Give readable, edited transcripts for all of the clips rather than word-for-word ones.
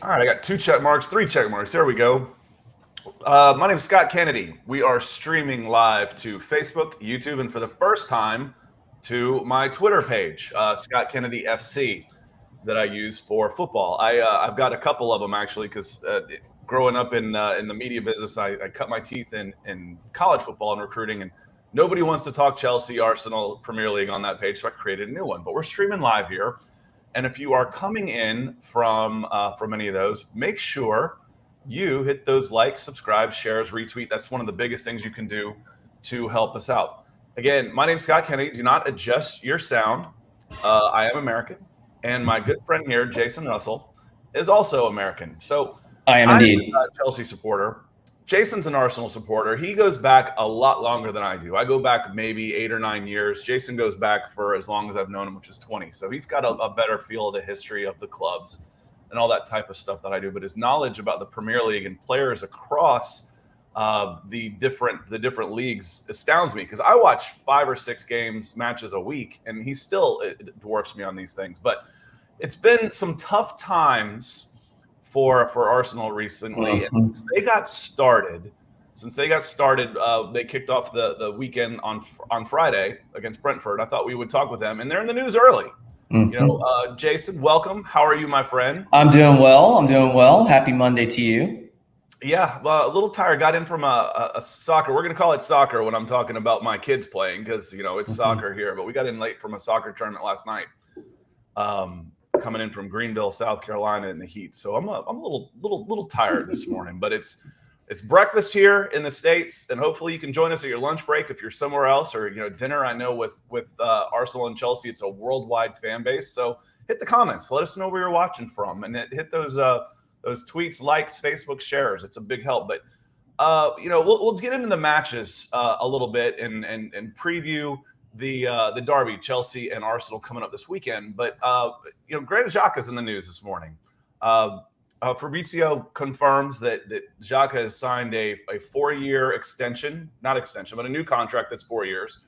All right, I got 2 check marks, 3 check marks. There we go. My name is Scott Kennedy. We are streaming live to Facebook, YouTube, and for the first time to my Twitter page, Scott Kennedy FC, that I use for football. I've got a couple of them actually because growing up in the media business, I cut my teeth in college football and recruiting, and nobody wants to talk Chelsea, Arsenal, Premier League on that page, so I created a new one. But we're streaming live here. And if you are coming in from any of those, make sure you hit those likes, subscribe, shares, retweet. That's one of the biggest things you can do to help us out. Again, my name is Scott Kennedy. Do not adjust your sound. I am American. And my good friend here, Jason Russell, is also American. So I am indeed a Chelsea supporter. Jason's an Arsenal supporter. He goes back a lot longer than I do. I go back maybe 8 or 9 years. Jason goes back for as long as I've known him, which is 20. So he's got a better feel of the history of the clubs and all that type of stuff that I do. But his knowledge about the Premier League and players across the different leagues astounds me, because I watch 5 or 6 matches a week, and he still dwarfs me on these things. But it's been some tough times for Arsenal recently. And since they got started, they kicked off the weekend on Friday against Brentford. I thought we would talk with them, and they're in the news early. Jason, welcome. How are you, my friend? I'm doing well. Happy Monday to you. Yeah, a little tired. Got in from a soccer. We're going to call it soccer when I'm talking about my kids playing, because it's soccer here. But we got in late from a soccer tournament last night. Coming in from Greenville, South Carolina in the heat. So I'm a little tired this morning, but it's breakfast here in the States, and hopefully you can join us at your lunch break if you're somewhere else, or dinner. I know with Arsenal and Chelsea, it's a worldwide fan base. So hit the comments, let us know where you're watching from, and hit those tweets, likes, Facebook shares. It's a big help. But we'll get into the matches a little bit and preview the Darby, Chelsea and Arsenal, coming up this weekend. But Granit Xhaka is in the news this morning. Fabrizio confirms that Xhaka has signed a 4-year extension, not extension, but a new contract that's 4 years,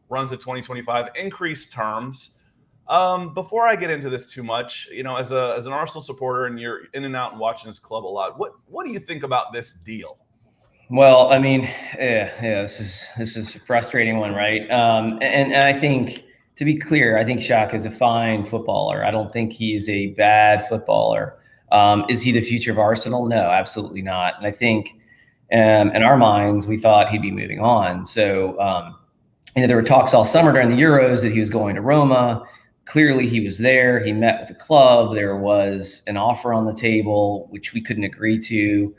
runs to 2025, increased terms. Before I get into this too much, as an Arsenal supporter, and you're in and out and watching this club a lot, what do you think about this deal? Well, I mean, this is a frustrating one, right? And I think, to be clear, I think Xhaka is a fine footballer. I don't think he's a bad footballer. Is he the future of Arsenal? No, absolutely not. And I think in our minds, we thought he'd be moving on. So, there were talks all summer during the Euros that he was going to Roma. Clearly, he was there. He met with the club. There was an offer on the table, which we couldn't agree to.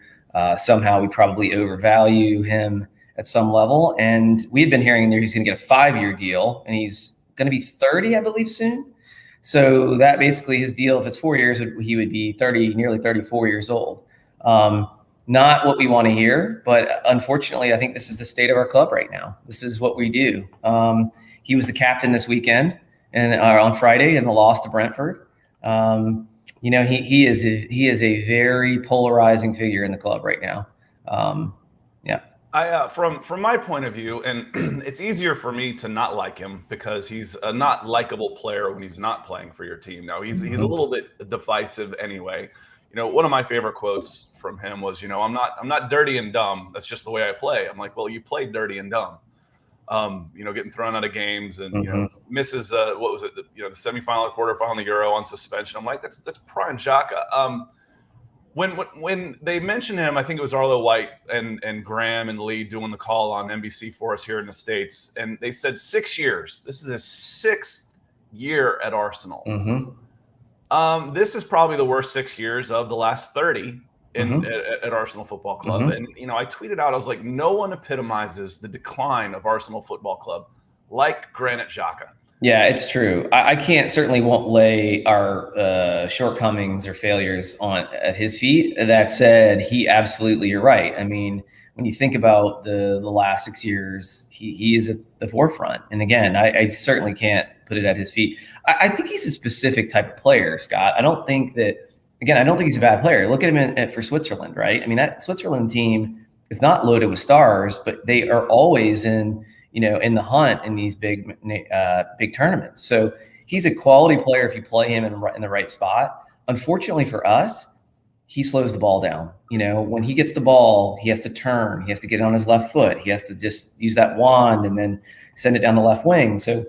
Somehow we probably overvalue him at some level. And we had been hearing that he's going to get a 5-year deal, and he's going to be 30, I believe, soon. So that basically his deal, if it's 4 years, he would be nearly 34 years old. Not what we want to hear, but unfortunately, I think this is the state of our club right now. This is what we do. He was the captain this weekend and on Friday in the loss to Brentford. He is a very polarizing figure in the club right now. From my point of view, and it's easier for me to not like him because he's a not likable player when he's not playing for your team. Now he's a little bit divisive anyway. One of my favorite quotes from him was, I'm not dirty and dumb. That's just the way I play. I'm like, well, you played dirty and dumb. Getting thrown out of games and misses what was it? The semifinal, quarterfinal, the Euro on suspension. I'm like, that's prime Xhaka. When they mentioned him, I think it was Arlo White and Graham and Lee doing the call on NBC for us here in the States, and they said 6 years. This is his 6th year at Arsenal. This is probably the worst 6 years of the last 30 at Arsenal Football Club. And, I tweeted out, I was like, no one epitomizes the decline of Arsenal Football Club like Granit Xhaka. Yeah, it's true. I won't lay our shortcomings or failures at his feet. That said, he absolutely, you're right. I mean, when you think about the last 6 years, he is at the forefront. And again, I certainly can't put it at his feet. I think he's a specific type of player, Scott. I don't think he's a bad player. Look at him for Switzerland, right? I mean, that Switzerland team is not loaded with stars, but they are always in the hunt in these big tournaments. So he's a quality player if you play him in the right spot. Unfortunately for us, he slows the ball down. When he gets the ball, he has to turn. He has to get it on his left foot. He has to just use that wand and then send it down the left wing. So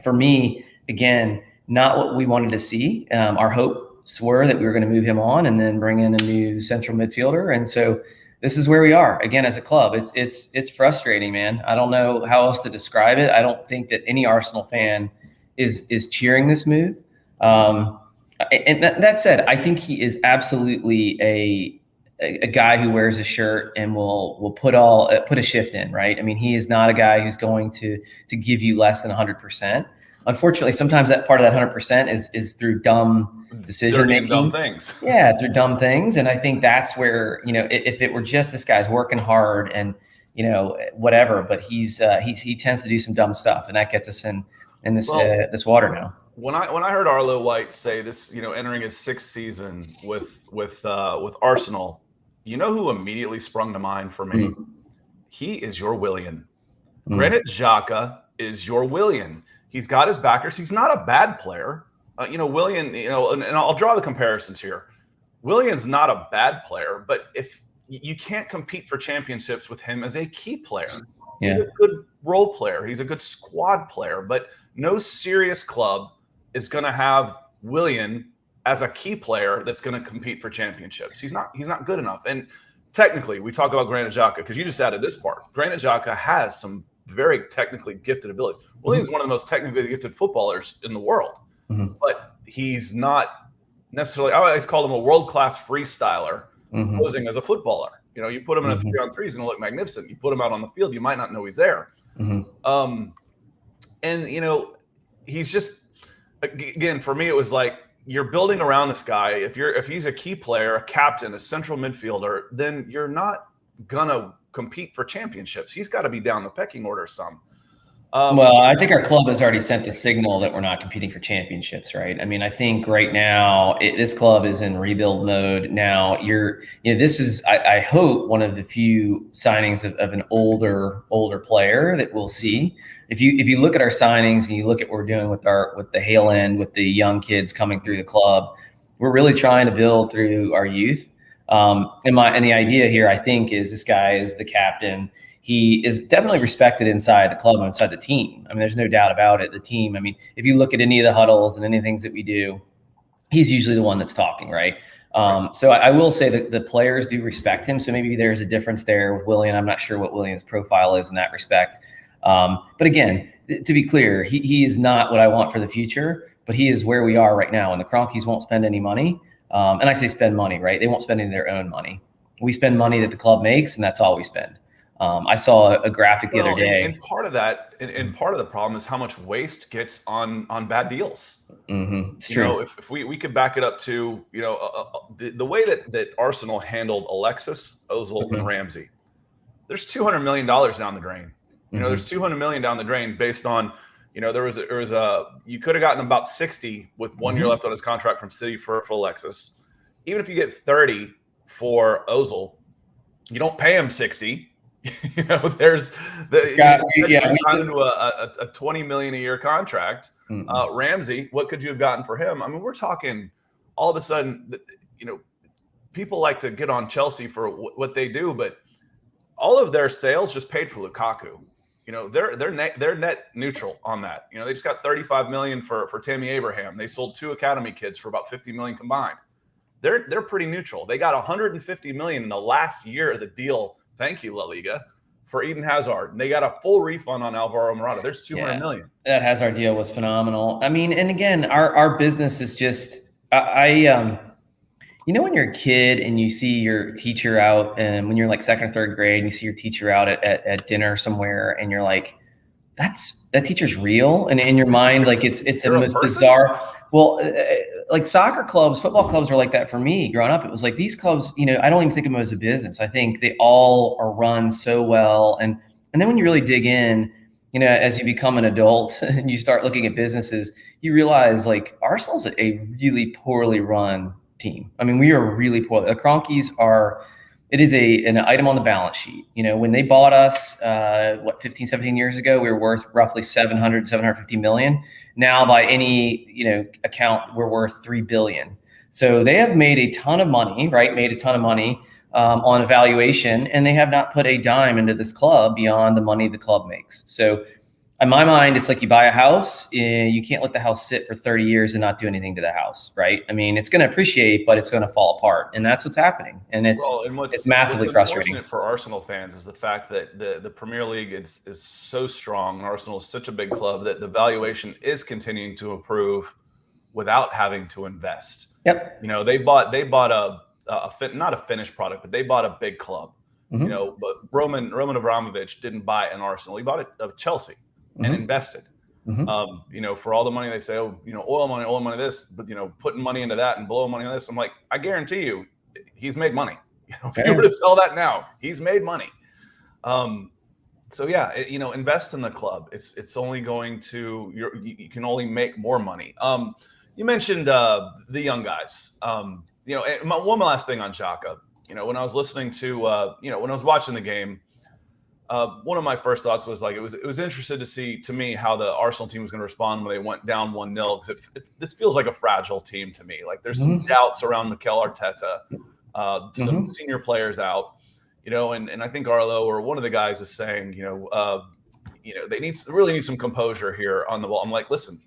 for me, again, not what we wanted to see. Our hopes were that we were going to move him on and then bring in a new central midfielder. And so this is where we are again as a club. It's frustrating, man. I don't know how else to describe it. I don't think that any Arsenal fan is cheering this move. And that said, I think he is absolutely a guy who wears a shirt and will put a shift in, right? I mean, he is not a guy who's going to give you less than 100%. Unfortunately, sometimes that part of that 100% is through dumb decision making, dumb things. Yeah, through dumb things, and I think that's where if it were just this guy's working hard and whatever, but he tends to do some dumb stuff, and that gets us in this this water now. When I heard Arlo White say this, entering his 6th season with Arsenal, who immediately sprung to mind for me? Mm-hmm. He is your Willian. Mm-hmm. Granit Xhaka is your Willian. He's got his backers. He's not a bad player. Willian, and I'll draw the comparisons here. Willian's not a bad player, but if you can't compete for championships with him as a key player. Yeah. He's a good role player. He's a good squad player, but no serious club is going to have Willian as a key player that's going to compete for championships. He's not good enough. And technically, we talk about Granit Xhaka because you just added this part. Granit Xhaka has some very technically gifted abilities. Willian's one of the most technically gifted footballers in the world, but he's not necessarily. I always called him a world-class freestyler, posing as a footballer. You put him in a 3-on-3, he's going to look magnificent. You put him out on the field, you might not know he's there. And he's just, again, for me, it was like you're building around this guy. If he's a key player, a captain, a central midfielder, then you're not gonna compete for championships. He's got to be down the pecking order some. Well, I think our club has already sent the signal that we're not competing for championships, right? I mean, I think right now this club is in rebuild mode. Now this is, I hope, one of the few signings of an older player that we'll see. If you look at our signings and you look at what we're doing with the Hale End, with the young kids coming through the club, we're really trying to build through our youth. And the idea here, I think, is this guy is the captain. He is definitely respected inside the club and inside the team. I mean, there's no doubt about it. The team, I mean, if you look at any of the huddles and any things that we do, he's usually the one that's talking, right? So I will say that the players do respect him. So maybe there's a difference there with Willian. I'm not sure what Willian's profile is in that respect. But again, to be clear, he is not what I want for the future, but he is where we are right now. And the Cronkies won't spend any money. And I say spend money, right? They won't spend any of their own money. We spend money that the club makes, and that's all we spend. I saw a graphic the other day. And part of that, and part of the problem is how much waste gets on bad deals. It's true. If we could back it up to, the way that Arsenal handled Alexis, Ozil, and Ramsey, there's $200 million down the drain. There's $200 million down the drain based on, there was you could have gotten about 60 with 1 year left on his contract from City for Alexis. Even if you get 30 for Ozil, you don't pay him 60. There's into a $20 million a year contract. Ramsey, what could you have gotten for him? I mean, we're talking all of a sudden, people like to get on Chelsea for what they do, but all of their sales just paid for Lukaku. They're net neutral on that. They just got $35 million for Tammy Abraham. They sold 2 academy kids for about $50 million combined. They're pretty neutral. They got $150 million in the last year of the deal. Thank you, La Liga, for Eden Hazard. And they got a full refund on Alvaro Morata. There's $200 million. That Hazard deal was phenomenal. I mean, and again, our business is just, when you're a kid and you see your teacher out, and when you're like 2nd or 3rd grade, and you see your teacher out at dinner somewhere, and you're like, that teacher's real. And in your mind, like it's the most bizarre. Well, like soccer clubs, football clubs were like that for me growing up. It was like these clubs, I don't even think of them as a business. I think they all are run so well. And then when you really dig in, as you become an adult and you start looking at businesses, you realize like Arsenal's a really poorly run team. I mean, we are really poor. The Cronkies it is an item on the balance sheet. When they bought us, 15, 17 years ago, we were worth roughly 750 million. Now by any, account, we're worth 3 billion. So they have made a ton of money, right? Made a ton of money on evaluation, and they have not put a dime into this club beyond the money the club makes. So in my mind, it's like you buy a house, you can't let the house sit for 30 years and not do anything to the house, right? I mean, it's going to appreciate, but it's going to fall apart. And that's what's happening. And it's massively frustrating. Unfortunate for Arsenal fans is the fact that the Premier League is so strong. And Arsenal is such a big club that the valuation is continuing to improve without having to invest. Yep. You know, they bought not a finished product, but they bought a big club. You know, but Roman Abramovich didn't buy an Arsenal. He bought it of Chelsea. And invested. You know, for all the money they say, oh, you know, oil money, this, but you know, putting money into that and blowing money on this. I'm like, I guarantee you, he's made money. You know, if you were to sell that now, he's made money. So yeah, you know, invest in the club. It's only going to you can only make more money. You mentioned the young guys. You know, and one last thing on Xhaka. You know, when I was listening to you know, when I was watching the game. One of my first thoughts was like it was interesting to see to me how the Arsenal team was going to respond when they went down 1-0 because this feels like a fragile team to me. Like there's some doubts around Mikel Arteta, some senior players out, you know, and I think Arlo or one of the guys is saying, you know, they really need some composure here on the ball. I'm like, listen,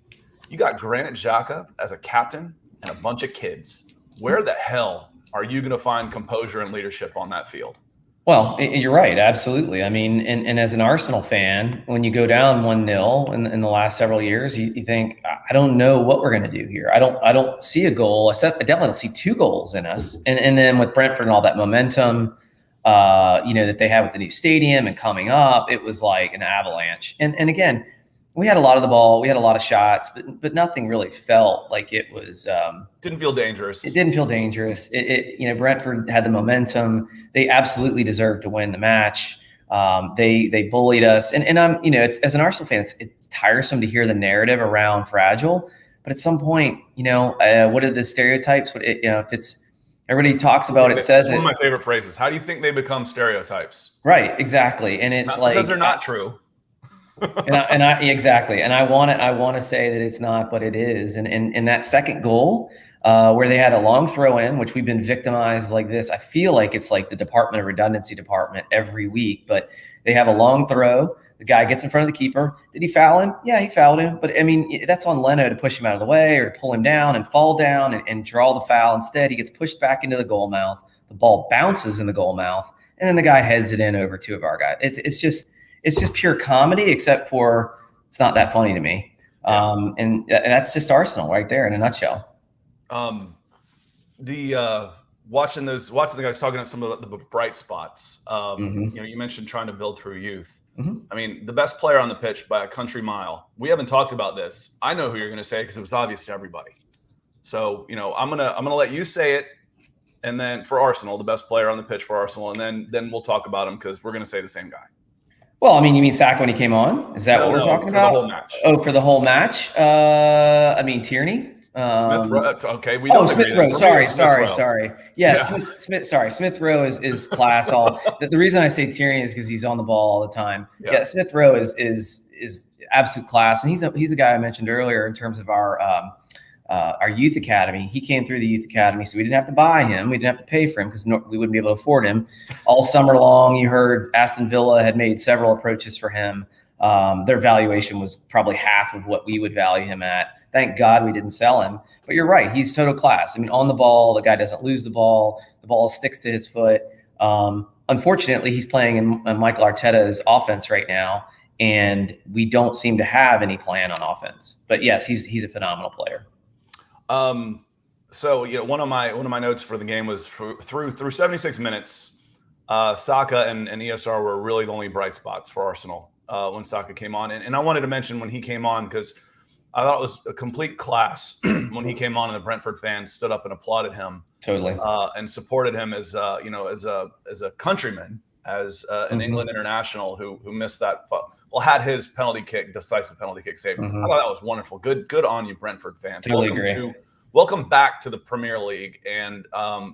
you got Granit Xhaka as a captain and a bunch of kids. Where the hell are you going to find composure and leadership on that field? Well, you're right. Absolutely. I mean, and as an Arsenal fan, when you go down 1-0 in the last several years, you think, I don't know what we're going to do here. I don't see a goal. I definitely don't see 2 goals in us. And then with Brentford and all that momentum, you know, that they have with the new stadium and coming up, it was like an avalanche. And again, we had a lot of the ball, we had a lot of shots, but nothing really felt like it was. Didn't feel dangerous. It didn't feel dangerous. You know, Brentford had the momentum. They absolutely deserved to win the match. They bullied us, and I'm, you know, it's as an Arsenal fan, it's tiresome to hear the narrative around fragile. But at some point, you know, what are the stereotypes? You know, if it's everybody talks about it, says one it. One of my favorite phrases. How do you think they become stereotypes? Right, exactly, and it's not like because they're not true. and I exactly, and I want to say that it's not, but it is. And that second goal, where they had a long throw in, which we've been victimized like this. I feel like it's like the Department of Redundancy department every week, but they have a long throw. The guy gets in front of the keeper. Did he foul him? Yeah, he fouled him. But I mean, that's on Leno to push him out of the way or to pull him down and fall down and draw the foul. Instead, he gets pushed back into the goal mouth. The ball bounces in the goal mouth, and then the guy heads it in over 2 of our guys. It's just pure comedy, except for it's not that funny to me. And that's just Arsenal right there in a nutshell. Watching the guys talking about some of the bright spots. You know, you mentioned trying to build through youth. I mean, the best player on the pitch by a country mile. We haven't talked about this. I know who you're going to say because it was obvious to everybody. So, you know, I'm gonna let you say it, and then for Arsenal, the best player on the pitch for Arsenal, and then we'll talk about him because we're going to say the same guy. Well, I mean, you mean Saka when he came on? Is that what we're talking about? For the whole match. Oh, for the whole match? I mean, Tierney. Smith Rowe. Okay, we don't Smith Rowe. Sorry. Yeah, Smith Rowe is class. The reason I say Tierney is because he's on the ball all the time. Yeah, Smith Rowe is absolute class, and he's a guy I mentioned earlier in terms of our youth academy. He came through the youth academy, so we didn't have to buy him. We didn't have to pay for him because we wouldn't be able to afford him. All summer long, you heard Aston Villa had made several approaches for him. Their valuation was probably half of what we would value him at. Thank God we didn't sell him. But you're right. He's total class. I mean, on the ball, the guy doesn't lose the ball. The ball sticks to his foot. Unfortunately, he's playing in Mikel Arteta's offense right now, and we don't seem to have any plan on offense. But yes, he's a phenomenal player. So, you know, one of my notes for the game was through 76 minutes, Saka and ESR were really the only bright spots for Arsenal when Saka came on. And I wanted to mention when he came on because I thought it was a complete class when he came on and the Brentford fans stood up and applauded him. Totally. And supported him as you know, as a countryman, as an England international who missed that. Had his decisive penalty kick saved. I thought that was wonderful. Good on you, Brentford fans. Totally agree. Welcome back to the Premier League, and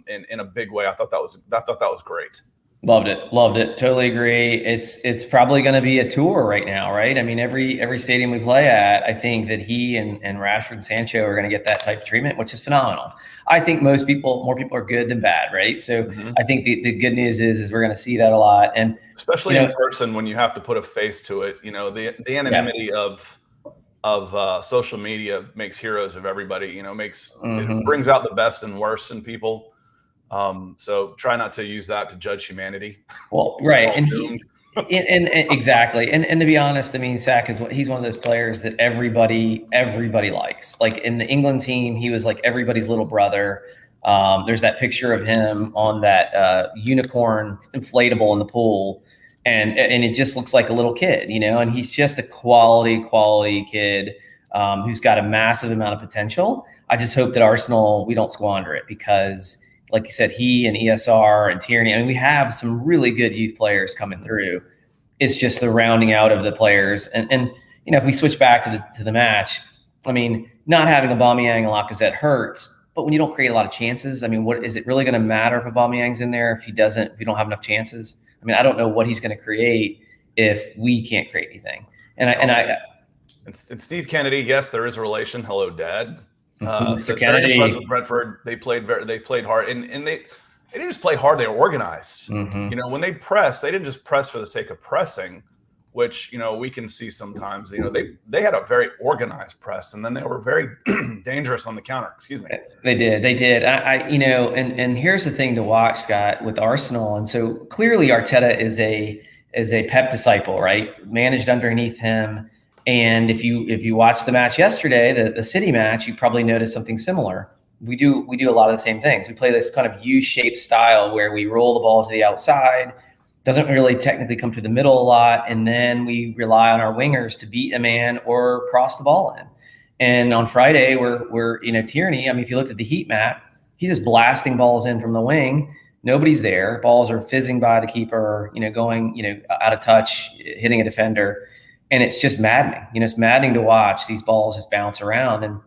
in a big way. I thought that was great. Loved it. Loved it. Totally agree. It's probably going to be a tour right now, right? I mean, every stadium we play at, I think that he and Rashford and Sancho are going to get that type of treatment, which is phenomenal. I think more people are good than bad, right? So I think the good news is we're going to see that a lot. And especially in person when you have to put a face to it. The anonymity of social media makes heroes of everybody. It brings out the best and worst in people. So try not to use that to judge humanity. Well, right. And exactly. And to be honest, I mean, he's one of those players that everybody likes. Like in the England team, he was like everybody's little brother. There's that picture of him on that unicorn inflatable in the pool. And it just looks like a little kid, and he's just a quality kid who's got a massive amount of potential. I just hope that Arsenal, we don't squander it, because like you said, he and ESR and Tierney, I mean, we have some really good youth players coming through. It's just the rounding out of the players. And if we switch back to the match, I mean, not having Aubameyang and Lacazette hurts, but when you don't create a lot of chances, I mean, what is it really going to matter if Aubameyang's in there if we don't have enough chances? I mean, I don't know what he's going to create if we can't create anything. And Steve Kennedy, yes, there is a relation. Hello, Dad. Mr. Kennedy. Very impressed with Brentford. They played hard, and they didn't just play hard. They were organized. When they pressed, they didn't just press for the sake of pressing, which we can see sometimes. They had a very organized press, and then they were very dangerous on the counter. Excuse me. They did. And here's the thing to watch, Scott, with Arsenal. And so clearly Arteta is a Pep disciple, right? Managed underneath him. And if you watch the match yesterday, the City match, you probably noticed something similar. We do a lot of the same things. We play this kind of U-shaped style where we roll the ball to the outside, doesn't really technically come through the middle a lot, and then we rely on our wingers to beat a man or cross the ball in. And on Friday, we're Tierney. I mean, if you looked at the heat map, he's just blasting balls in from the wing. Nobody's there. Balls are fizzing by the keeper, going out of touch, hitting a defender. And it's just maddening. It's maddening to watch these balls just bounce around. And,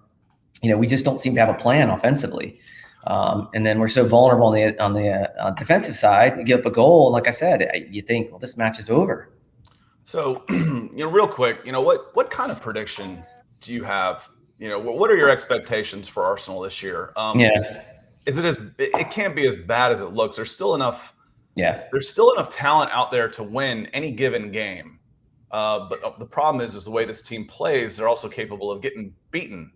we just don't seem to have a plan offensively. And then we're so vulnerable on the defensive side. You give up a goal. And like I said, you think, well, this match is over. So, real quick, what kind of prediction do you have? What are your expectations for Arsenal this year? Is it can't be as bad as it looks. There's still enough talent out there to win any given game. But the problem is the way this team plays, they're also capable of getting beaten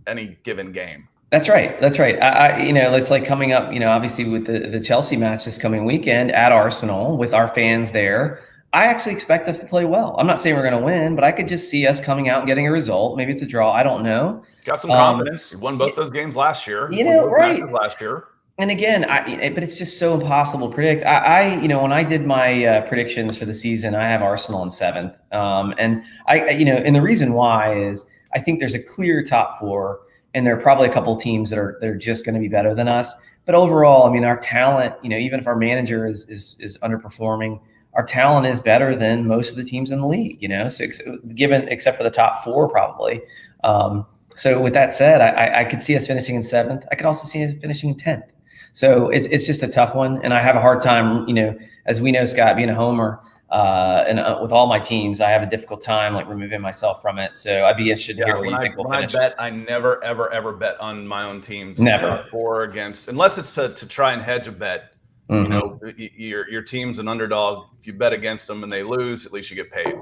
any given game. That's right. It's like coming up, obviously with the Chelsea match this coming weekend at Arsenal with our fans there. I actually expect us to play well. I'm not saying we're going to win, but I could just see us coming out and getting a result. Maybe it's a draw. I don't know. Got some confidence. You won both those games last year. Right. Last year. And again, but it's just so impossible to predict. When I did my predictions for the season, I have Arsenal in 7th. And the reason why is I think there's a clear top 4, and there are probably a couple of teams that are just going to be better than us. But overall, I mean, our talent, even if our manager is underperforming, our talent is better than most of the teams in the league. So except for the top 4, probably. So with that said, I could see us finishing in 7th. I could also see us finishing in 10th. So it's just a tough one, and I have a hard time, as we know, Scott, being a homer, and with all my teams, I have a difficult time like removing myself from it. So I'd be interested to hear where you think we'll finish. I bet I never, ever bet on my own teams. Never. For or against, unless it's to try and hedge a bet. Your team's an underdog. If you bet against them and they lose, at least you get paid.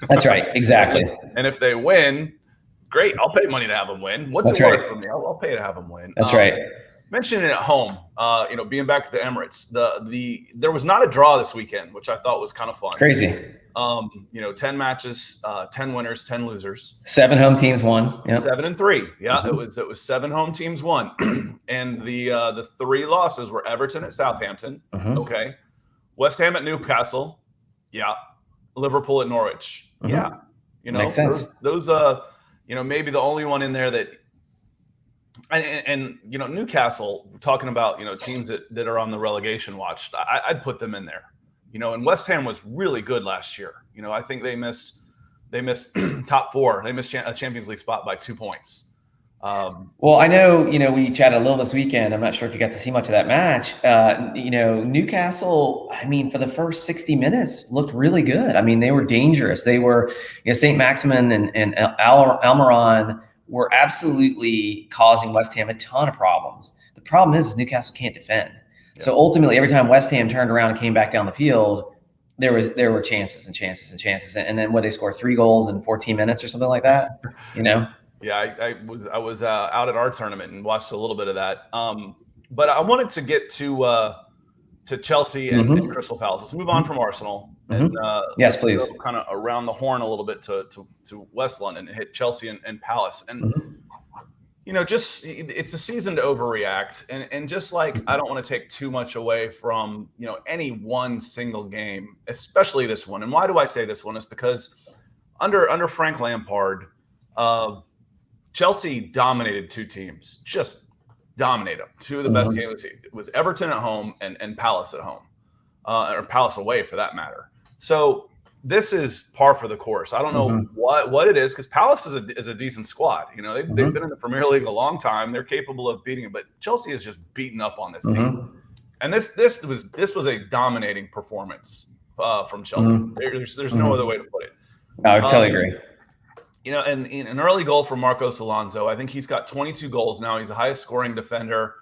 That's right. Exactly. And if they win, great. I'll pay money to have them win. What's it worth for me? I'll pay to have them win. That's right. Mentioning it at home, being back at the Emirates, there was not a draw this weekend, which I thought was kind of fun. Crazy. 10 matches, 10 winners, 10 losers. 7 home teams won. Yep. 7-3. Yeah, it was 7 home teams won, and the 3 losses were Everton at Southampton. Okay, West Ham at Newcastle. Yeah, Liverpool at Norwich. Yeah, makes sense. Those maybe the only one in there that. And Newcastle, talking about teams that are on the relegation watch, I'd put them in there. And West Ham was really good last year. I think they missed top 4. They missed a Champions League spot by 2 points. Well, I know, we chatted a little this weekend. I'm not sure if you got to see much of that match. Newcastle, I mean, for the first 60 minutes looked really good. I mean, they were dangerous. They were, St. Maximin and Almiron were absolutely causing West Ham a ton of problems. The problem is Newcastle can't defend. Yeah. So ultimately, every time West Ham turned around and came back down the field, there were chances and chances and chances. And then they score 3 goals in 14 minutes or something like that, Yeah, I was out at our tournament and watched a little bit of that. But I wanted to get to Chelsea and Crystal Palace. Let's move on from Arsenal and yes, please. Go kind of around the horn a little bit to West London and hit Chelsea and Palace. And just it's a season to overreact, and just like I don't want to take too much away from any one single game, especially this one. And why do I say this one? Is because under Frank Lampard, Chelsea dominated 2 teams, just dominated them. 2 of the best games. It was Everton at home and Palace at home, or Palace away for that matter. So this is par for the course. I don't know what it is, because Palace is a decent squad. They've been in the Premier League a long time. They're capable of beating it, but Chelsea is just beaten up on this team. And this was a dominating performance from Chelsea. There's no other way to put it. I totally agree. And an early goal from Marcos Alonso. I think he's got 22 goals now. He's the highest scoring defender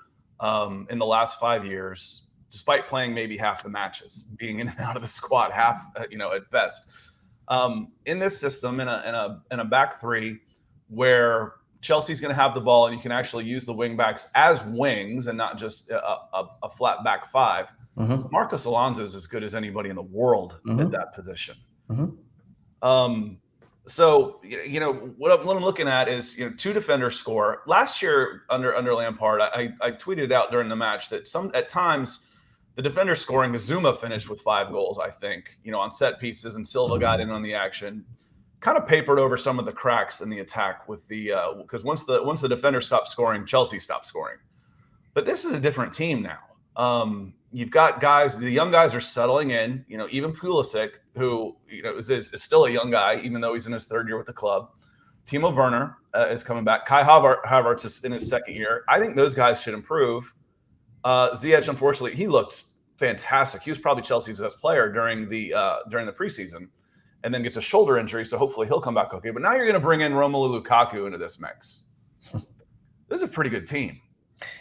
in the last 5 years, despite playing maybe half the matches, being in and out of the squad half, at best. In this system, in a back 3, where Chelsea's going to have the ball and you can actually use the wing backs as wings and not just a flat back 5. Marcos Alonso is as good as anybody in the world at that position. So, what I'm looking at is, 2 defenders score. Last year under Lampard, I tweeted it out during the match that at times the defender scoring, Zuma finished with 5 goals, I think, on set pieces, and Silva got in on the action, kind of papered over some of the cracks in the attack with because once the defender stopped scoring, Chelsea stopped scoring. But this is a different team now. You've got guys, the young guys are settling in, even Pulisic, who, is still a young guy, even though he's in his 3rd year with the club. Timo Werner is coming back. Kai Havertz is in his 2nd year. I think those guys should improve. Ziyech, unfortunately, he looked fantastic. He was probably Chelsea's best player during the preseason, and then gets a shoulder injury, so hopefully he'll come back okay. But now you're going to bring in Romalu Lukaku into this mix. This is a pretty good team.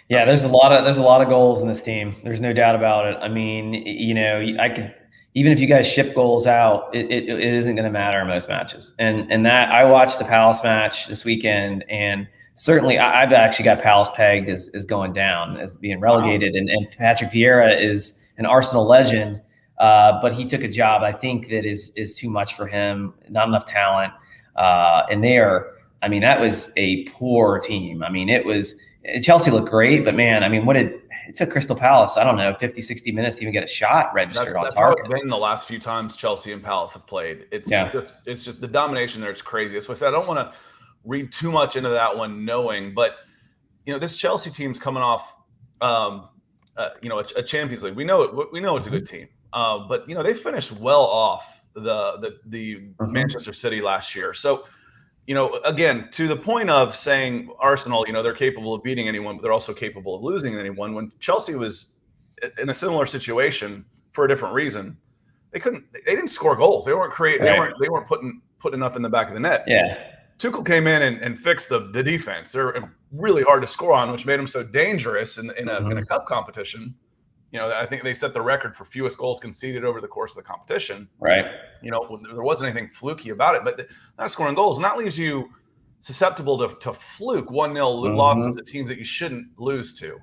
Yeah, there's a lot of goals in this team. There's no doubt about it. I mean, I could, even if you guys ship goals out, it isn't going to matter in most matches. And that, I watched the Palace match this weekend, and certainly I've actually got Palace pegged as going down, as being relegated. Wow. And Patrick Vieira is an Arsenal legend, but he took a job I think that is too much for him. Not enough talent, and that was a poor team. I mean, Chelsea looked great, but man, I mean, it took Crystal Palace, I don't know, 50, 60 minutes to even get a shot registered on target. That's how it's been the last few times Chelsea and Palace have played. It's just the domination there. It's crazy. So I said, I don't want to read too much into that one knowing, but this Chelsea team's coming off, a Champions League. We know it's a good team. But they finished well off the Manchester City last year. So, again, to the point of saying Arsenal, they're capable of beating anyone, but they're also capable of losing anyone. When Chelsea was in a similar situation for a different reason, they didn't score goals. They weren't they weren't putting enough in the back of the net. Yeah. Tuchel came in and fixed the defense. They're really hard to score on, which made them so dangerous in a cup competition. I think they set the record for fewest goals conceded over the course of the competition. Right. There wasn't anything fluky about it, but not scoring goals. And that leaves you susceptible to fluke 1-0 losses to teams that you shouldn't lose to.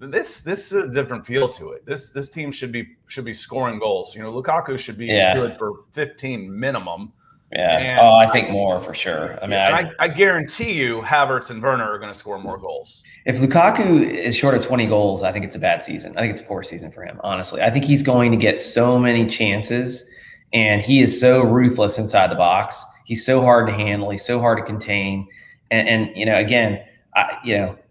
This is a different feel to it. This team should be scoring goals. Lukaku should be good for 15 minimum. Yeah. I think more for sure. I mean, I guarantee you Havertz and Werner are going to score more goals. If Lukaku is short of 20 goals, I think it's a bad season. I think it's a poor season for him, honestly. I think he's going to get so many chances, and he is so ruthless inside the box. He's so hard to handle. He's so hard to contain. And again,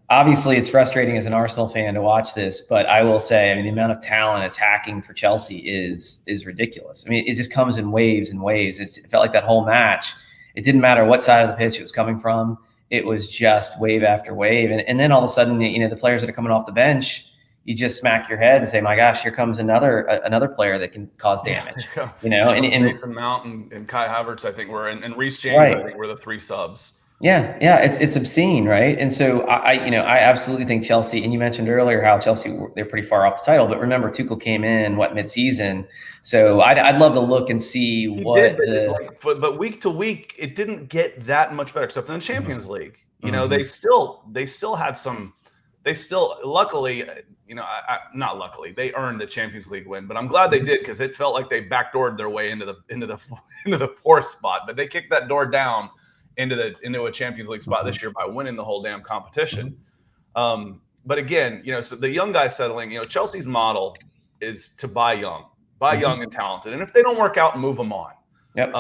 obviously it's frustrating as an Arsenal fan to watch this, but I will say, the amount of talent attacking for Chelsea is ridiculous. It just comes in waves and waves. It felt like that whole match. It didn't matter what side of the pitch it was coming from. it was just wave after wave. And then all of a sudden, the players that are coming off the bench, you just smack your head and say, my gosh, here comes another player that can cause damage. And Mason Mount and Kai Havertz, I think and Reece James, right. I think were the 3 subs. Yeah, it's obscene, right? And so I absolutely think Chelsea, and you mentioned earlier how Chelsea, they're pretty far off the title, but remember Tuchel came in mid-season, so I'd love to look and see but week to week it didn't get that much better, except in the Champions League. They still had some. Luckily, not luckily, they earned the Champions League win, but I'm glad they did because it felt like they backdoored their way into the 4th spot, but they kicked that door down into a Champions League spot this year by winning the whole damn competition. But again, so the young guys settling, Chelsea's model is to buy young and talented, and if they don't work out, move them on. Yep.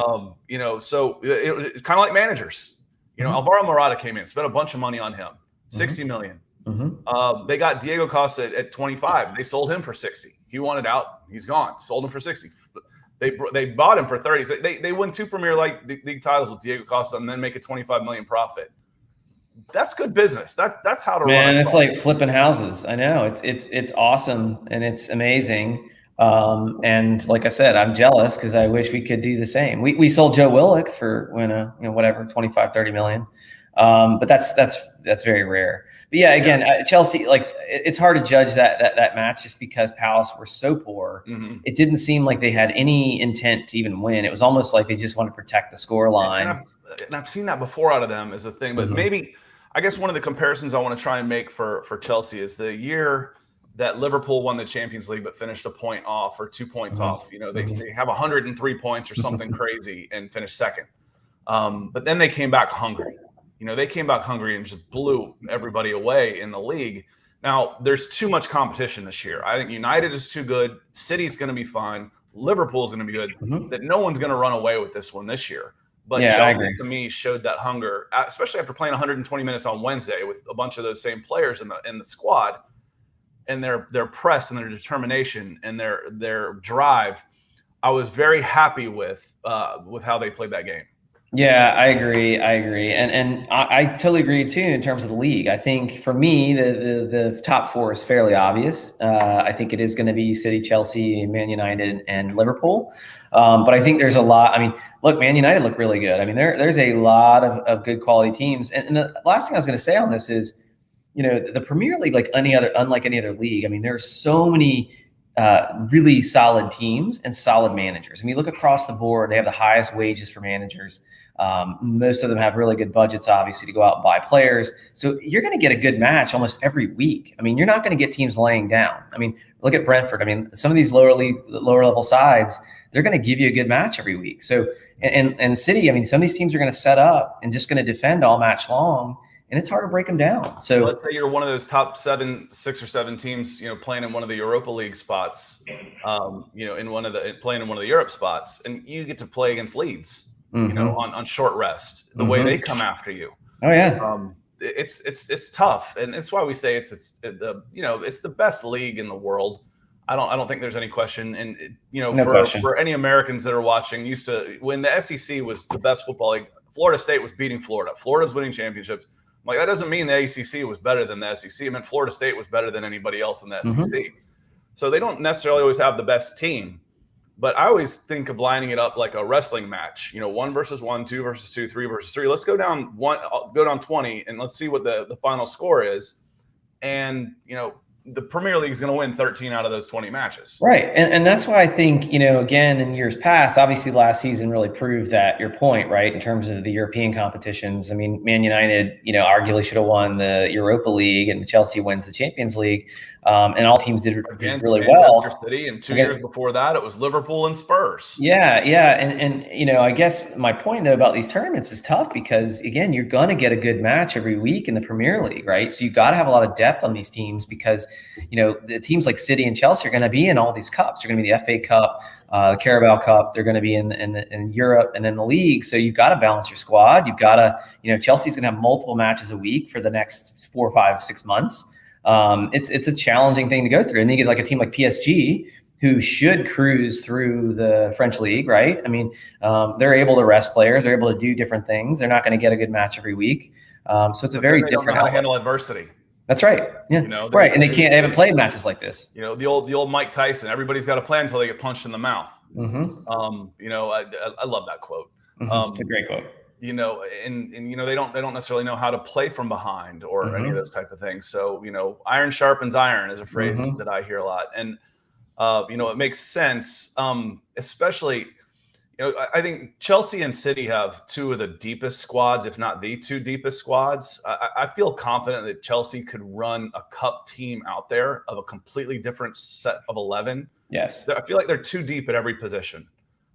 So it's kind of like managers. Alvaro Morata came in, spent a bunch of money on him, 60 million. They got Diego Costa at 25. They sold him for 60. He wanted out. He's gone. Sold him for 60. They bought him for 30. They win 2 Premier League titles with Diego Costa and then make a 25 million profit. That's good business. That's how to run. Man, it's like flipping houses. I know it's awesome and it's amazing. And like I said, I'm jealous because I wish we could do the same. We sold Joe Willock for whatever 25, 30 million. But that's very rare. But yeah, again, Chelsea, like it's hard to judge that match just because Palace were so poor. It didn't seem like they had any intent to even win. It was almost like they just wanted to protect the score line. And I've seen that before out of them as a thing. But maybe, I guess one of the comparisons I want to try and make for Chelsea is the year that Liverpool won the Champions League but finished a point off or 2 points off. They have 103 points or something crazy and finished second. But then they came back hungry. They came back hungry and just blew everybody away in the league. Now, there's too much competition this year. I think United is too good. City's going to be fine. Liverpool's going to be good. That no one's going to run away with this one this year. But Chelsea, to me, showed that hunger, especially after playing 120 minutes on Wednesday with a bunch of those same players in the squad, and their press and their determination and their drive. I was very happy with how they played that game. Yeah, I agree. And I totally agree too in terms of the league. I think for me, the top 4 is fairly obvious. I think it is going to be City, Chelsea, Man United, and Liverpool. But I think there's a lot. I mean, look, Man United look really good. I mean, there's a lot of good quality teams. And the last thing I was going to say on this is, the Premier League, unlike any other league, I mean, there's so many really solid teams and solid managers. I mean, look across the board, they have the highest wages for managers. Most of them have really good budgets, obviously, to go out and buy players. So you're going to get a good match almost every week. I mean, you're not going to get teams laying down. I mean, look at Brentford. I mean, some of these lower level sides, they're going to give you a good match every week. So, and City, I mean, some of these teams are going to set up and just going to defend all match long. And it's hard to break them down. So let's say you're one of those top 6 or 7 teams, playing in one of the Europa League spots, playing in one of the Europe spots, and you get to play against Leeds, on short rest. The way they come after you. Oh yeah. It's tough, and it's why we say it's the best league in the world. I don't think there's any question. And for any Americans that are watching, when the SEC was the best football league, Florida State was beating Florida. Florida's winning championships. Like, that doesn't mean the ACC was better than the SEC. I mean, Florida State was better than anybody else in the SEC. So they don't necessarily always have the best team. But I always think of lining it up like a wrestling match. 1 versus 1, 2 versus 2, 3 versus 3. Let's go down 20, and let's see what the final score is. And the Premier League is going to win 13 out of those 20 matches. Right. And that's why I think, again, in years past, obviously last season really proved that your point, right, in terms of the European competitions. I mean, Man United, arguably should have won the Europa League, and Chelsea wins the Champions League. And all teams did really well. Manchester City, and 2 years before that, it was Liverpool and Spurs. Yeah. And I guess my point, though, about these tournaments is tough because, again, you're going to get a good match every week in the Premier League, right? So you've got to have a lot of depth on these teams because, the teams like City and Chelsea are going to be in all these cups. They're going to be the FA Cup, the Carabao Cup. They're going to be in Europe and in the league. So you've got to balance your squad. You've got to, Chelsea's going to have multiple matches a week for the next 4, 5, 6 months. It's a challenging thing to go through. And then you get like a team like PSG who should cruise through the French league, right? I mean, they're able to rest players. They're able to do different things. They're not going to get a good match every week. So it's a very they don't know different how to outlet. handle adversity. That's right. Yeah. Right. And they haven't played matches like this. The old Mike Tyson. Everybody's got a plan until they get punched in the mouth. Mm-hmm. I love that quote. Mm-hmm. It's a great quote. And they don't necessarily know how to play from behind or any of those type of things. So, iron sharpens iron is a phrase that I hear a lot. And, it makes sense, especially, I think Chelsea and City have two of the deepest squads, if not the two deepest squads. I feel confident that Chelsea could run a cup team out there of a completely different set of 11. Yes. I feel like they're too deep at every position.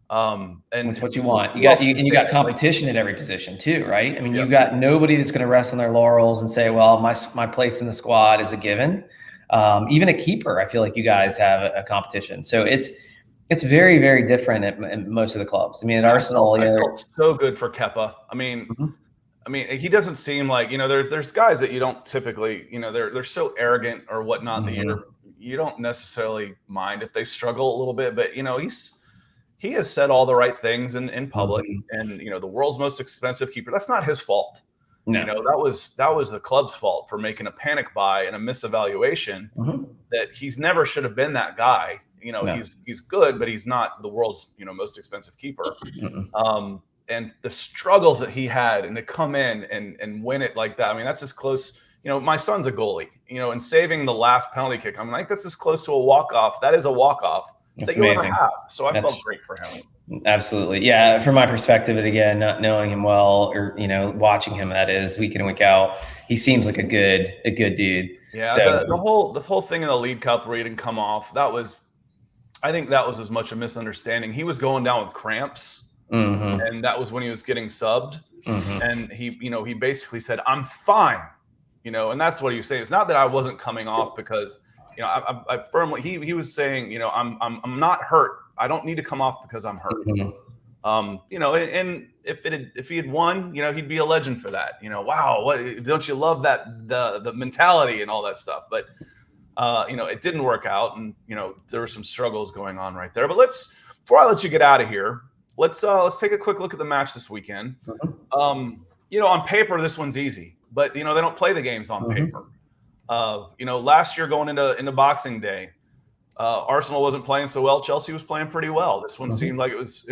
And it's what you want. You got competition at every position too, right? I mean, you've got nobody that's going to rest on their laurels and say, well, my place in the squad is a given. Even a keeper, I feel like you guys have a competition. So it's very, very different at most of the clubs. I mean, at Arsenal, I felt so good for Kepa. I mean, he doesn't seem like, there's guys that you don't typically, they're so arrogant or whatnot that you don't necessarily mind if they struggle a little bit, but he has said all the right things in public, and the world's most expensive keeper. That's not his fault. No. That was the club's fault for making a panic buy and a misevaluation. That he's never should have been that guy. He's good, but he's not the world's most expensive keeper. And the struggles that he had, and to come in and win it like that. I mean, that's as close. My son's a goalie. And saving the last penalty kick, I'm like, that's as close to a walk-off. That is a walk-off. That's amazing. So I felt great for him. Absolutely. Yeah. From my perspective, and again, not knowing him well or, watching him, that is, week in and week out, he seems like a good dude. Yeah. So, the whole thing in the League Cup where he didn't come off, I think that was as much a misunderstanding. He was going down with cramps, and that was when he was getting subbed. And he basically said, I'm fine, and that's what he was saying. It's not that I wasn't coming off because, I firmly, he was saying, I'm not hurt. I don't need to come off because I'm hurt. And if he had won, he'd be a legend for that. Wow, what don't you love that the mentality and all that stuff? But it didn't work out, and there were some struggles going on right there. But before I let you get out of here, let's take a quick look at the match this weekend. On paper, this one's easy, but they don't play the games on paper. Last year going into Boxing Day, Arsenal wasn't playing so well. Chelsea was playing pretty well. This one seemed like it was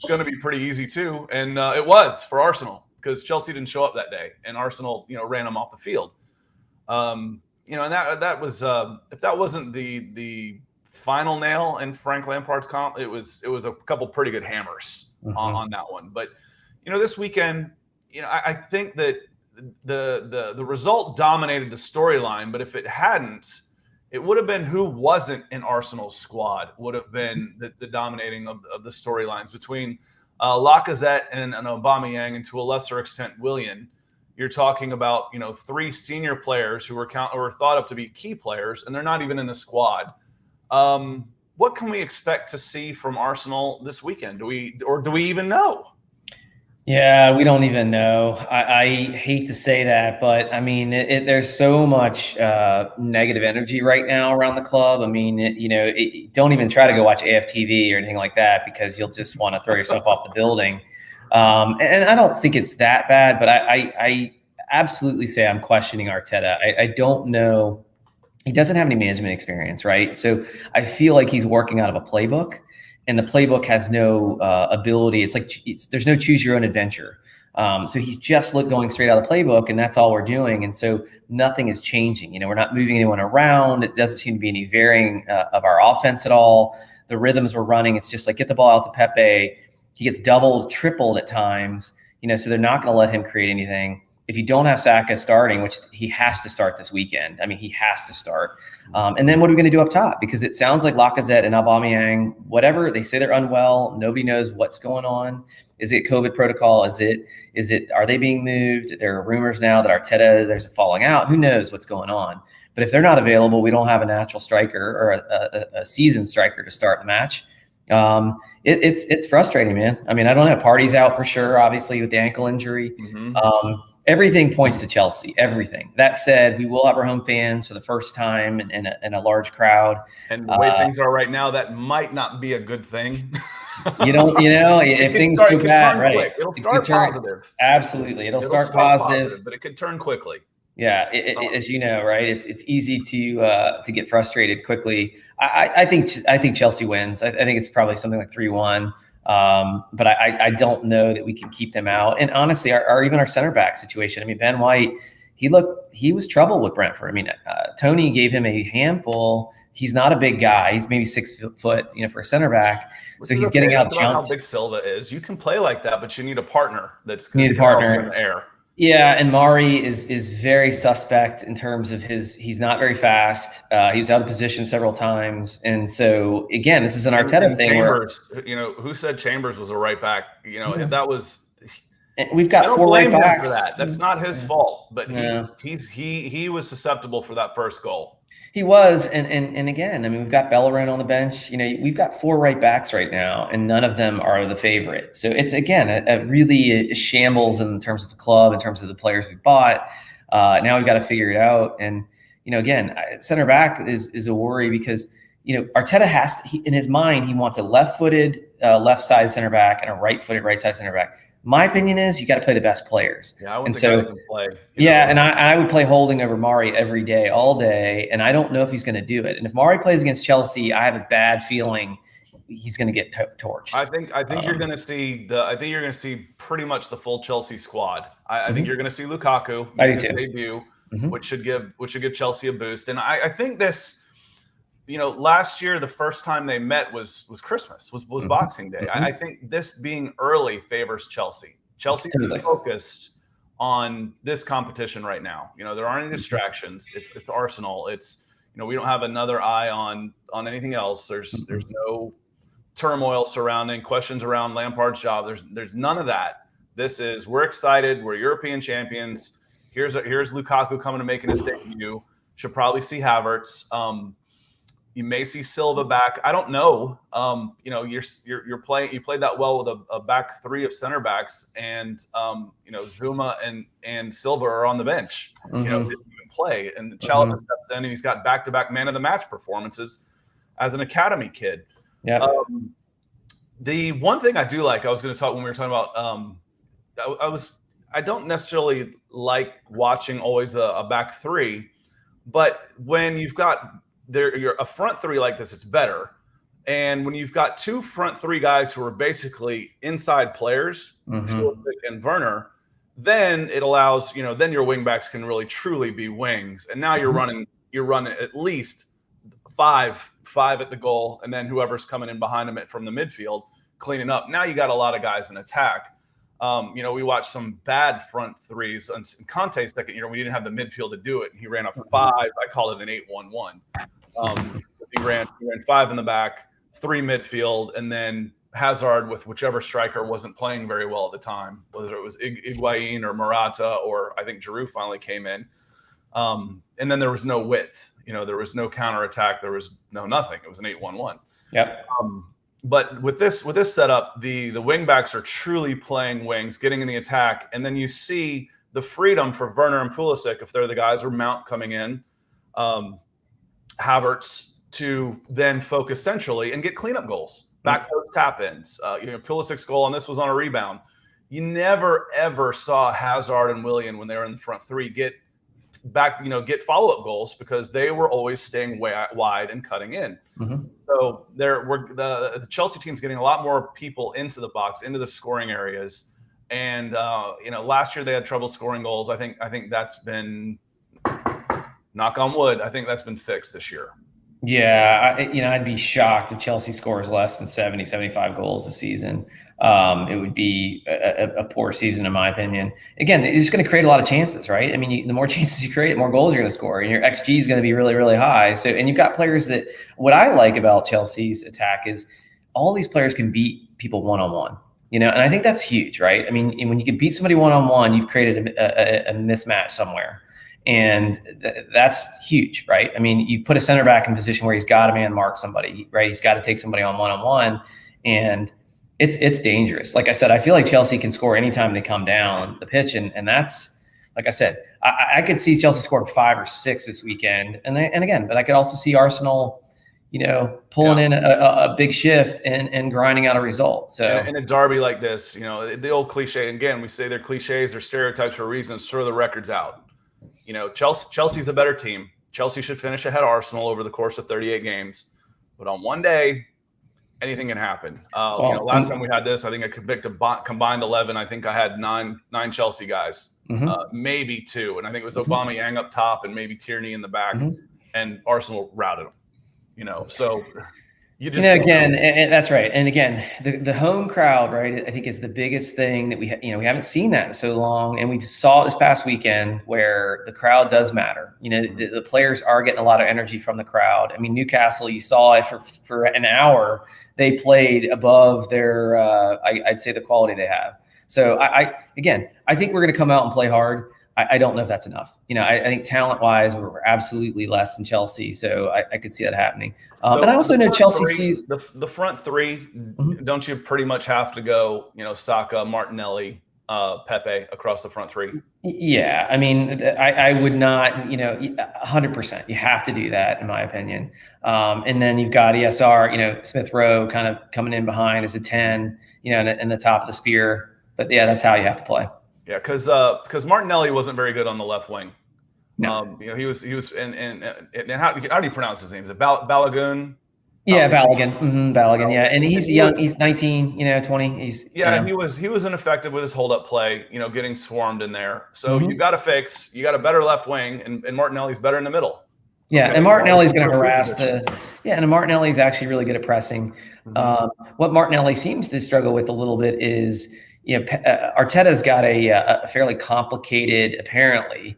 going to be pretty easy too, and it was for Arsenal because Chelsea didn't show up that day, and Arsenal ran them off the field. And that was if that wasn't the final nail in Frank Lampard's comp, it was a couple pretty good hammers on that one. But this weekend, I think that the result dominated the storyline, but if it hadn't, it would have been who wasn't in Arsenal's squad would have been the dominating of the storylines between Lacazette and Aubameyang, and to a lesser extent Willian. You're talking about three senior players who were thought of to be key players, and they're not even in the squad. What can we expect to see from Arsenal this weekend? Do we even know? Yeah, we don't even know. I hate to say that, but I mean, there's so much negative energy right now around the club. I mean, don't even try to go watch AFTV or anything like that because you'll just want to throw yourself off the building. And I don't think it's that bad, but I absolutely say I'm questioning Arteta. I don't know. He doesn't have any management experience, right? So I feel like he's working out of a playbook. And the playbook has no ability. It's like there's no choose your own adventure. So he's just going straight out of the playbook, and that's all we're doing. And so nothing is changing. We're not moving anyone around. It doesn't seem to be any varying of our offense at all. The rhythms we're running, it's just like get the ball out to Pepe. He gets doubled, tripled at times. So they're not going to let him create anything. If you don't have Saka starting, which he has to start this weekend, I mean, he has to start. And then what are we going to do up top? Because it sounds like Lacazette and Aubameyang, whatever, they say they're unwell. Nobody knows what's going on. Is it COVID protocol? Is it, are they being moved? There are rumors now that Arteta, there's a falling out. Who knows what's going on? But if they're not available, we don't have a natural striker or a seasoned striker to start the match. It's frustrating, man. I mean, I don't know. Party's out for sure, obviously, with the ankle injury. Everything points to Chelsea, everything. That said, we will have our home fans for the first time in a large crowd. And the way things are right now, that might not be a good thing. You don't, if things go bad, right? Quick. It'll start positive. Absolutely. It'll start positive, but it can turn quickly. Yeah, as you know, right? It's easy to get frustrated quickly. I think Chelsea wins. I think it's probably something like 3-1. But I don't know that we can keep them out. And honestly, even our center back situation. I mean, Ben White, he was trouble with Brentford. I mean, Tony gave him a handful. He's not a big guy. He's maybe 6 foot, for a center back. So he's getting out jumped. How big Silva is. You can play like that, but you need a partner that's in the air. Yeah, and Mari is very suspect in terms of he's not very fast. He was out of position several times. And so, again, this is an Arteta thing. Chambers, who said Chambers was a right back? That was – we've got 4 right backs. For that. That's not his fault, but he was susceptible for that first goal. He was, and again, I mean, we've got Bellerin on the bench. We've got 4 right backs right now, and none of them are the favorite. So it's, again, a really shambles in terms of the club, in terms of the players we bought. Now we've got to figure it out. And, again, center back is a worry because, Arteta has to, in his mind, he wants a left-footed left side center back and a right-footed right side center back. My opinion is you got to play the best players. Yeah, I wouldn't think I can play. And I would play Holding over Mari every day, all day, and I don't know if he's going to do it. And if Mari plays against Chelsea, I have a bad feeling he's going to get torched. I think you're going to see pretty much the full Chelsea squad. I think you're going to see Lukaku make his debut, which should give Chelsea a boost. And I think this. Last year, the first time they met was Christmas, was Boxing Day. I think this being early favors Chelsea. Chelsea is focused on this competition right now. There aren't any distractions. It's Arsenal. It's, we don't have another eye on anything else. There's no turmoil surrounding questions around Lampard's job. There's none of that. We're excited. We're European champions. Here's Lukaku coming to making his debut. Should probably see Havertz. You may see Silva back. I don't know. You're playing. You played that well with a back 3 of center backs, and Zuma and Silva are on the bench. Didn't even play. And Chalobah steps in, and he's got back-to-back man of the match performances as an academy kid. Yeah. The one thing I do like, I was going to talk when we were talking about. I don't necessarily like watching always a back 3, but when you've got you're a front 3 like this, it's better. And when you've got 2 front 3 guys who are basically inside players, Pulisic and Werner, then it allows, then your wing backs can really truly be wings. And now you're running at least 5 at the goal, and then whoever's coming in behind them from the midfield, cleaning up. Now you got a lot of guys in attack. We watched some bad front 3s. In Conte's second year, we didn't have the midfield to do it. He ran a 5. I call it an 8-1-1. He ran 5 in the back, 3 midfield, and then Hazard with whichever striker wasn't playing very well at the time, whether it was Higuain or Morata, or I think Giroud finally came in. And then there was no width. There was no counterattack. There was nothing. It was an 8-1-1. Yep. But with this setup, the wing backs are truly playing wings, getting in the attack, and then you see the freedom for Werner and Pulisic, if they're the guys, or Mount coming in, Havertz, to then focus centrally and get cleanup goals, back post tap-ins. Pulisic's goal, and this was on a rebound. You never ever saw Hazard and Willian, when they were in the front 3, get back, get follow-up goals, because they were always staying wide and cutting in. So the Chelsea team's getting a lot more people into the box, into the scoring areas. And last year they had trouble scoring goals. I think that's been, knock on wood, I think that's been fixed this year. Yeah, I'd be shocked if Chelsea scores less than 70, 75 goals this season. It would be a poor season, in my opinion. Again, it's just going to create a lot of chances, right? I mean, the more chances you create, the more goals you're going to score, and your XG is going to be really, really high. So, and you've got players that, what I like about Chelsea's attack is all these players can beat people one-on-one, and I think that's huge, right? I mean, when you can beat somebody one-on-one, you've created a mismatch somewhere. And that's huge, right? I mean, you put a center back in a position where he's got to man mark somebody, right? He's got to take somebody on one-on-one, and it's dangerous. Like I said, I feel like Chelsea can score anytime they come down the pitch, and that's, like I said, I could see Chelsea scoring 5 or 6 this weekend, and again, but I could also see Arsenal, pulling in a big shift and grinding out a result. So in a derby like this, the old cliche, again, we say they're cliches or stereotypes for a reason, throw the records out. Chelsea's a better team. Chelsea should finish ahead of Arsenal over the course of 38 games. But on one day, anything can happen. Last time we had this, I think I picked a combined 11. I think I had nine Chelsea guys, maybe 2. And I think it was Aubameyang up top and maybe Tierney in the back. And Arsenal routed them. So you just again, and that's right. And again, the home crowd, right, I think is the biggest thing that we haven't seen that in so long. And we saw it this past weekend where the crowd does matter. The players are getting a lot of energy from the crowd. I mean, Newcastle, you saw it for an hour. They played above their, I'd say, the quality they have. So I think we're going to come out and play hard. I don't know if that's enough. I think talent-wise, we're absolutely less than Chelsea, so I could see that happening. And I also know Chelsea sees the front 3. Don't you pretty much have to go, Saka, Martinelli, Pepe across the front 3? Yeah, I mean, I would not, 100%. You have to do that, in my opinion. And then you've got ESR, Smith Rowe, kind of coming in behind as a 10, in the top of the spear. But yeah, that's how you have to play. Yeah, because Martinelli wasn't very good on the left wing. No. He was and how do you pronounce his name? Is it Balogun? Yeah, Balogun. Balogun. Yeah, and he's young. He's 19. 20. He was ineffective with his hold up play. Getting swarmed in there. So you got to fix. You got a better left wing, and Martinelli's better in the middle. Yeah, and Martinelli's going to harass and Martinelli's actually really good at pressing. What Martinelli seems to struggle with a little bit is. Arteta's got a fairly complicated, apparently,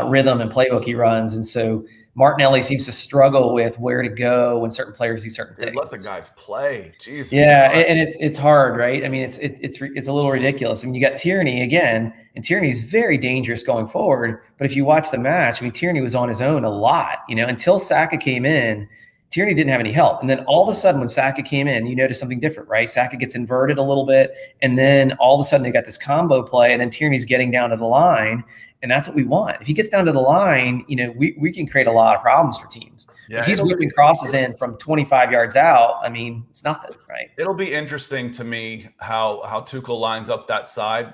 rhythm and playbook he runs, and so Martinelli seems to struggle with where to go when certain players do certain things. Let the guys play, Jesus. Yeah, and it's hard, right? I mean, it's a little ridiculous. I mean, you got Tierney again, and Tierney's very dangerous going forward. But if you watch the match, I mean, Tierney was on his own a lot, until Saka came in. Tierney didn't have any help. And then all of a sudden when Saka came in, you notice something different, right? Saka gets inverted a little bit. And then all of a sudden they got this combo play. And then Tierney's getting down to the line. And that's what we want. If he gets down to the line, we can create a lot of problems for teams. Yeah, if he's whipping crosses in from 25 yards out, I mean, it's nothing, right? It'll be interesting to me how Tuchel lines up that side.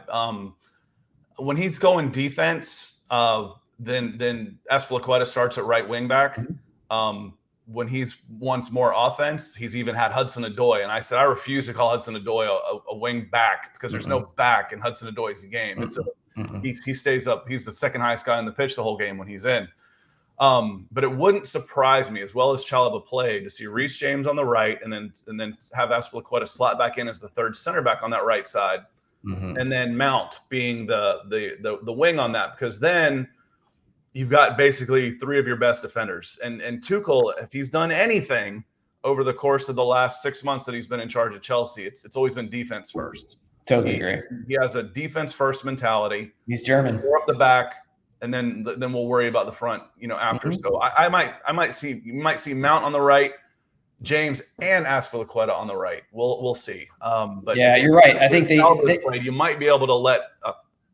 When he's going defense, then Azpilicueta starts at right wing back. When he's wants more offense, he's even had Hudson-Odoi. And I said, I refuse to call Hudson-Odoi a wing back because there's no back in Hudson-Odoi's game. He stays up. He's the second highest guy on the pitch the whole game when he's in. But it wouldn't surprise me, as well as Chalobah played, to see Reece James on the right and then have Azpilicueta slot back in as the third center back on that right side. And then Mount being the wing on that, because then you've got basically 3 of your best defenders. And Tuchel, if he's done anything over the course of the last 6 months that he's been in charge of Chelsea, it's always been defense first. Totally agree. He has a defense first mentality. He's German. 4 up the back, and then we'll worry about the front, after. So I might see Mount on the right, James and Azpilicueta on the right. We'll see. But yeah, you're right. I think they played. You might be able to let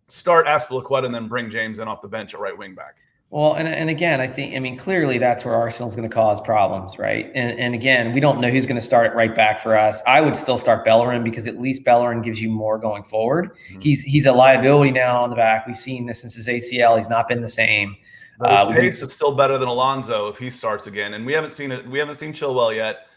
start Azpilicueta and then bring James in off the bench at right wing back. Well, and again, I mean, clearly that's where Arsenal's going to cause problems, right? And again, we don't know who's going to start at right back for us. I would still start Bellerin because at least Bellerin gives you more going forward. He's a liability now on the back. We've seen this since his ACL. He's not been the same. But his pace is still better than Alonso if he starts again. And we haven't seen it. We haven't seen Chilwell yet.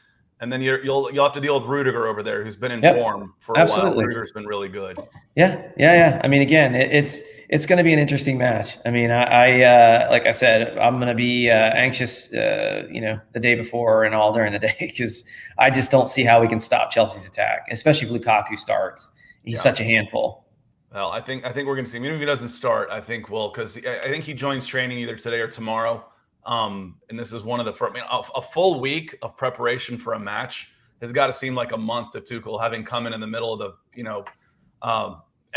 And then you'll have to deal with Rudiger over there, who's been in form for a while. Rudiger's been really good. Yeah. I mean, again, it's going to be an interesting match. I mean, I like I said, I'm going to be anxious, the day before and all during the day because I just don't see how we can stop Chelsea's attack, especially if Lukaku starts. He's such a handful. Well, I think we're going to see him. Even if he doesn't start, I think because I think he joins training either today or tomorrow. And this is one of the first, a full week of preparation for a match has got to seem like a month to Tuchel, having come in the middle of the,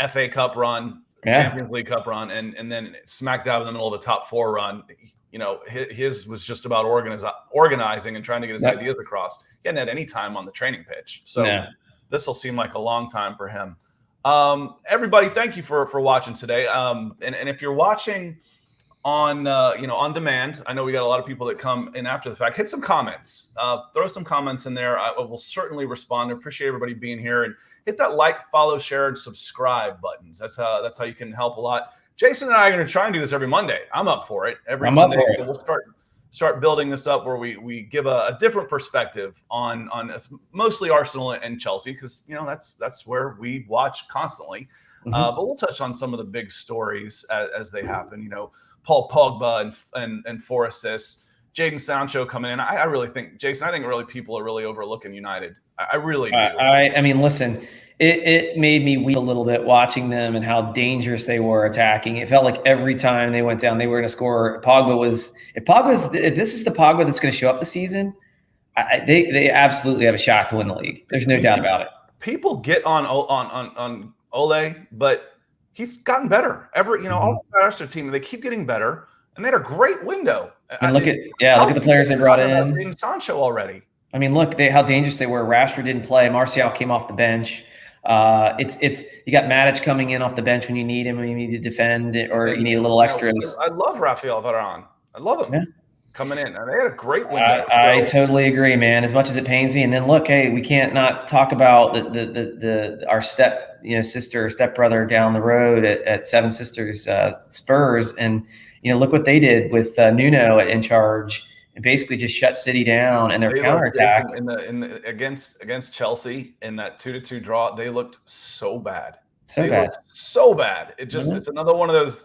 FA Cup run, Champions League Cup run, and then smack dab in the middle of a top 4 run. His was just about organizing and trying to get his ideas across. He hadn't had any time on the training pitch. So this will seem like a long time for him. Everybody, thank you for watching today. And if you're watching on on demand. I know we got a lot of people that come in after the fact. Hit some comments. Throw some comments in there. I will certainly respond. I appreciate everybody being here, and hit that like, follow, share, and subscribe buttons. That's how you can help a lot. Jason and I are going to try and do this every Monday. I'm up for it. Every Monday, so we'll start building this up where we give a different perspective on mostly Arsenal and Chelsea, because that's where we watch constantly. But we'll touch on some of the big stories as they happen. Paul Pogba and 4 assists, Jadon Sancho coming in. I really think, Jason, really people are really overlooking United. I really do. I mean, listen, it made me weep a little bit watching them and how dangerous they were attacking. It felt like every time they went down, they were going to score. If this is the Pogba that's going to show up this season, they absolutely have a shot to win the league. There's no doubt about it. People get on Ole, but he's gotten better. All the rest of the team, they keep getting better, and they had a great window. And look at the players they brought in. Sancho already. I mean, look how dangerous they were. Rashford didn't play. Martial came off the bench. You got Matic coming in off the bench when you need him, when you need to defend, or you need a little extras. I love Rafael Varane. I love him. Yeah. Coming in, and they had a great window. I totally agree, man. As much as it pains me, and then look, hey, we can't not talk about our stepbrother down the road at Seven Sisters, Spurs, and look what they did with Nuno in charge, and basically just shut City down, and their counterattack against Chelsea in that 2-2 draw, they looked so bad. So bad. It's another one of those.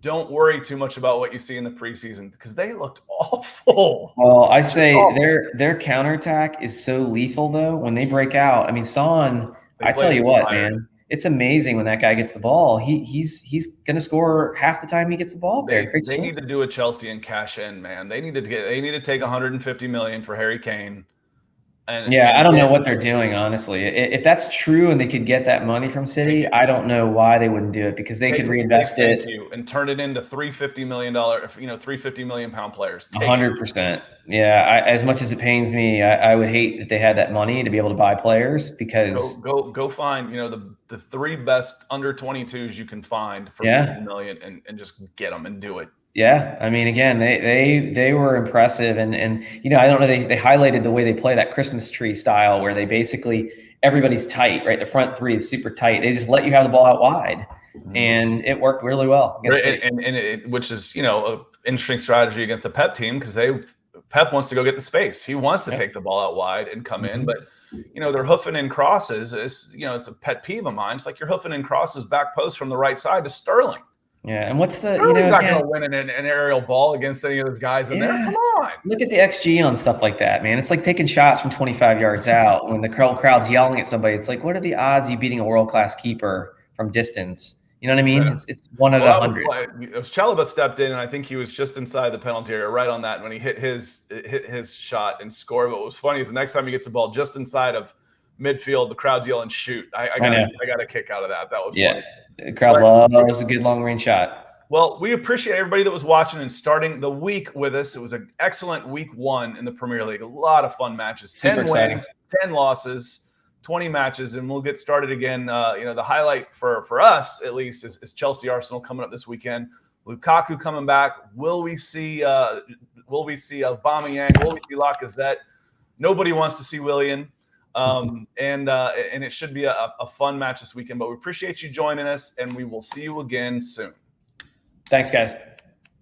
Don't worry too much about what you see in the preseason, because they looked awful. Well, I say their counterattack is so lethal, though. When they break out, I mean, Son, I tell you what, man, it's amazing when that guy gets the ball. He's going to score half the time he gets the ball there. They need to do a Chelsea and cash in, man. They need to take 150 million for Harry Kane. I don't know what they're doing, honestly. If that's true and they could get that money from City, I don't know why they wouldn't do it, because they could reinvest it and turn it into $350 million, £350 million players. 100%. Yeah. As much as it pains me, I would hate that they had that money to be able to buy players, because go find the 3 best under 22s you can find for $50 million and just get them and do it. Yeah, I mean, again, they were impressive, and I don't know, they highlighted the way they play that Christmas tree style, where they basically everybody's tight, right? The front 3 is super tight. They just let you have the ball out wide, and it worked really well. Which is an interesting strategy against a Pep team, because Pep wants to go get the space. He wants to take the ball out wide and come in, but they're hoofing in crosses. It's a pet peeve of mine. It's like you're hoofing in crosses back post from the right side to Sterling. Yeah, and what's the Sterling's not going to win an aerial ball against any of those guys in there. Come on. Look at the XG on stuff like that, man. It's like taking shots from 25 yards out when the crowd's yelling at somebody. It's like, what are the odds of you beating a world-class keeper from distance? You know what I mean? Yeah. It's 1 out of 100. It was Chalobah stepped in, and I think he was just inside the penalty area, right on that, when he hit his shot and scored. But what was funny is the next time he gets the ball just inside of midfield, the crowd's yelling, shoot. I got a kick out of that. That was funny. The crowd loves a good long-range shot. Well, we appreciate everybody that was watching and starting the week with us. It was an excellent week 1 in the Premier League. A lot of fun matches. 10 wins, 10 losses, 20 matches, and we'll get started again. The highlight for us, at least, is Chelsea Arsenal coming up this weekend. Lukaku coming back. Will we see Aubameyang? Will we see Lacazette? Nobody wants to see Willian. And it should be a fun match this weekend. But we appreciate you joining us, and we will see you again soon. Thanks, guys.